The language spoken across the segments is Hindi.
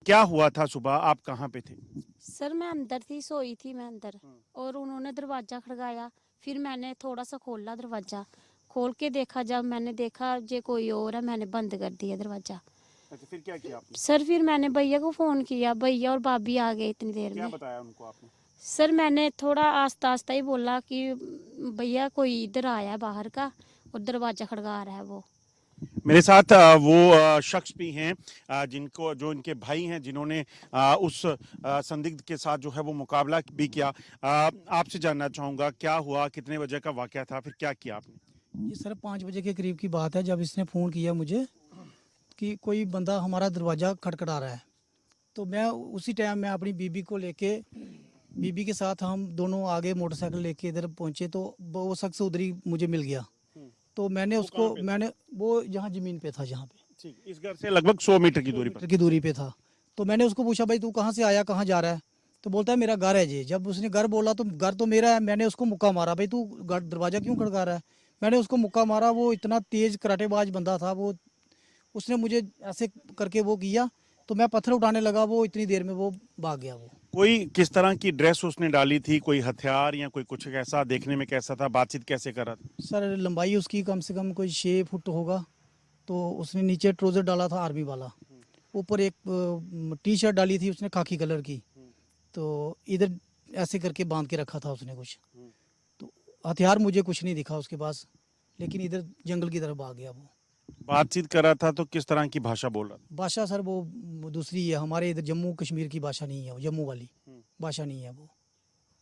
क्या हुआ था सुबह, आप कहाँ पे थे? सर मैं अंदर थी, सोई थी मैं अंदर। और उन्होंने दरवाज़ा खड़काया। फिर मैंने थोड़ा सा खोला दरवाज़ा। खोल के देखा, जब मैंने देखा ये कोई और है, मैंने बंद कर दिया दरवाज़ा। अच्छा, फिर क्या किया आपने? सर फिर मैंने भैया को फ़ोन किया, भैया और भाभी आ गए इतनी देर क्या में। बताया उनको आपने? सर मैंने थोड़ा आस्ता आस्ता ही बोला कि भैया कोई इधर आया है बाहर का और दरवाज़ा खड़का रहा है वो। मेरे साथ वो शख्स भी हैं, जिनको जो इनके भाई हैं, जिन्होंने उस संदिग्ध के साथ जो है वो मुकाबला भी किया। आपसे जानना चाहूँगा क्या हुआ, कितने बजे का वाक़या था, फिर क्या किया आपने? ये सर 5 बजे के करीब की बात है, जब इसने फ़ोन किया मुझे कि कोई बंदा हमारा दरवाज़ा खटखटा रहा है। तो मैं उसी टाइम मैं अपनी बीबी को लेके, बीबी के साथ हम दोनों आगे मोटरसाइकिल लेके इधर पहुंचे, तो वो शख्स उधर ही मुझे मिल गया। तो मैंने वो कहाँ उसको पे था? मैंने वो यहाँ ज़मीन पे था, जहाँ पे ठीक, इस घर से लगभग 100 मीटर की 100 दूरी पर। मीटर की दूरी पे था। तो मैंने उसको पूछा, भाई तू कहाँ से आया, कहाँ जा रहा है? तो बोलता है मेरा घर है जी। जब उसने घर बोला तो घर तो मेरा है। मैंने उसको मुक्का मारा, भाई तू दरवाज़ा क्यों खड़का रहा है? मैंने उसको मुक्का मारा। वो इतना तेज़ कराटेबाज बंदा था वो, उसने मुझे ऐसे करके वो किया, तो मैं पत्थर उठाने लगा, वो इतनी देर में वो भाग गया वो। कोई किस तरह की ड्रेस उसने डाली थी, कोई हथियार या कोई कुछ ऐसा, देखने में कैसा था, बातचीत कैसे कर रहा था? सर लंबाई उसकी कम से कम कोई 6 फुट होगा। तो उसने नीचे ट्राउज़र डाला था आर्मी वाला, ऊपर एक टी शर्ट डाली थी उसने खाकी कलर की। तो इधर ऐसे करके बांध के रखा था उसने कुछ। तो हथियार मुझे कुछ नहीं दिखा उसके पास, लेकिन इधर जंगल की तरफ भाग गया वो। बातचीत कर रहा था तो किस तरह की भाषा बोल रहा भाषा सर वो दूसरी है, हमारे इधर जम्मू कश्मीर की भाषा नहीं है वो, जम्मू वाली था? भाषा नहीं है वो।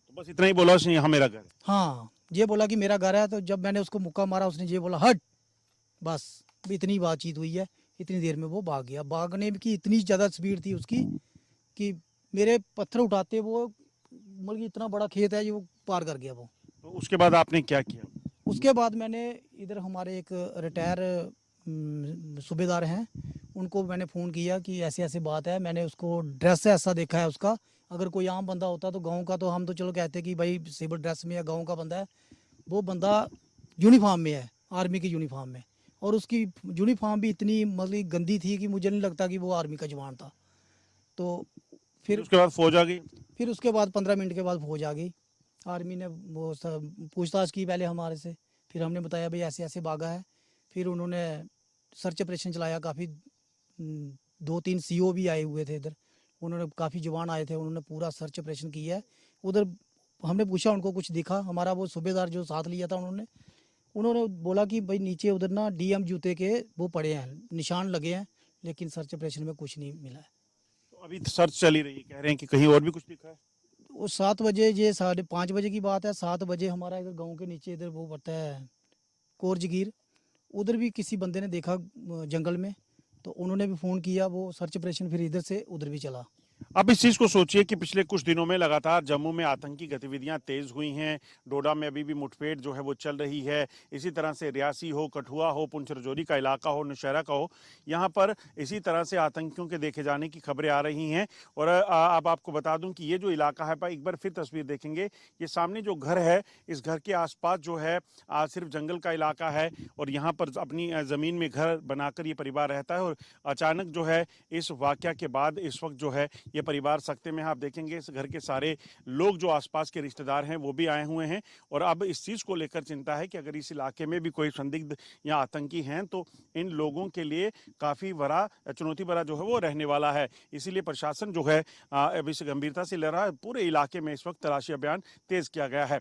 तो बस इतना ही बोला उसने, यहाँ मेरा घर है। हाँ, ये बोला कि मेरा घर है। तो जब मैंने उसको मुक्का मारा, उसने ये बोला हट, बस इतनी बातचीत हुई है। इतनी देर में वो भाग गया। भागने की इतनी ज़्यादा स्पीड थी उसकी कि मेरे पत्थर उठाते वो, मतलब कि इतना बड़ा खेत है ये, वो पार कर गया वो। तो उसके बाद आपने क्या किया? उसके बाद मैंने इधर हमारे एक रिटायर सूबेदार हैं, उनको मैंने फ़ोन किया कि ऐसे ऐसे बात है। मैंने उसको ड्रेस ऐसा देखा है उसका। अगर कोई आम बंदा होता तो गांव का, तो हम तो चलो कहते कि भाई सिविल ड्रेस में या गांव का बंदा है। वो बंदा यूनिफॉर्म में है, आर्मी की यूनिफॉर्म में। और उसकी यूनिफॉर्म भी इतनी मतलब गंदी थी कि मुझे नहीं लगता कि वो आर्मी का जवान था। तो फिर फिर उसके बाद फौज आ गई? फिर उसके बाद 15 मिनट के बाद फौज आ गई। आर्मी ने वो सब पूछताछ की पहले हमारे से। फिर हमने बताया भाई ऐसे ऐसे भागा है। फिर उन्होंने सर्च ऑपरेशन चलाया काफ़ी। 2-3 सीओ भी आए हुए थे इधर। उन्होंने काफ़ी जवान आए थे, उन्होंने पूरा सर्च ऑपरेशन किया है उधर। हमने पूछा उनको कुछ दिखा? हमारा वो सूबेदार जो साथ लिया था, उन्होंने उन्होंने बोला कि भाई नीचे उधर ना डीएम जूते के वो पड़े हैं, निशान लगे हैं, लेकिन सर्च ऑपरेशन में कुछ नहीं मिला है। तो अभी सर्च चली रही है, कह रहे हैं कि कहीं और भी कुछ दिखा है? वो 7 बजे, ये 5:30 बजे की बात है। 7 बजे हमारा इधर गांव के नीचे इधर वो पड़ता है कोर जगीर, उधर भी किसी बंदे ने देखा जंगल में। तो उन्होंने भी फ़ोन किया, वो सर्च ऑपरेशन फिर इधर से उधर भी चला। अब इस चीज को सोचिए कि पिछले कुछ दिनों में लगातार जम्मू में आतंकी गतिविधियां तेज हुई हैं। डोडा में अभी भी मुठभेड़ जो है वो चल रही है। इसी तरह से रियासी हो, कठुआ हो, पुंछ राजौरी का इलाका हो, नौशहरा का हो, यहाँ पर इसी तरह से आतंकियों के देखे जाने की खबरें आ रही हैं। और अब आपको बता दूं कि ये जो इलाका है, एक बार फिर तस्वीर देखेंगे, ये सामने जो घर है, इस घर के आसपास जो है सिर्फ जंगल का इलाका है। और यहाँ पर अपनी ज़मीन में घर बनाकर ये परिवार रहता है। और अचानक जो है इस वाक़या के बाद इस वक्त जो है ये परिवार सकते में है। आप देखेंगे इस घर के सारे लोग जो आसपास के रिश्तेदार हैं वो भी आए हुए हैं। और अब इस चीज़ को लेकर चिंता है कि अगर इस इलाके में भी कोई संदिग्ध या आतंकी हैं तो इन लोगों के लिए काफ़ी बड़ा चुनौती भरा जो है वो रहने वाला है। इसीलिए प्रशासन जो है अब इसे गंभीरता से ले रहा है। पूरे इलाके में इस वक्त तलाशी अभियान तेज किया गया है।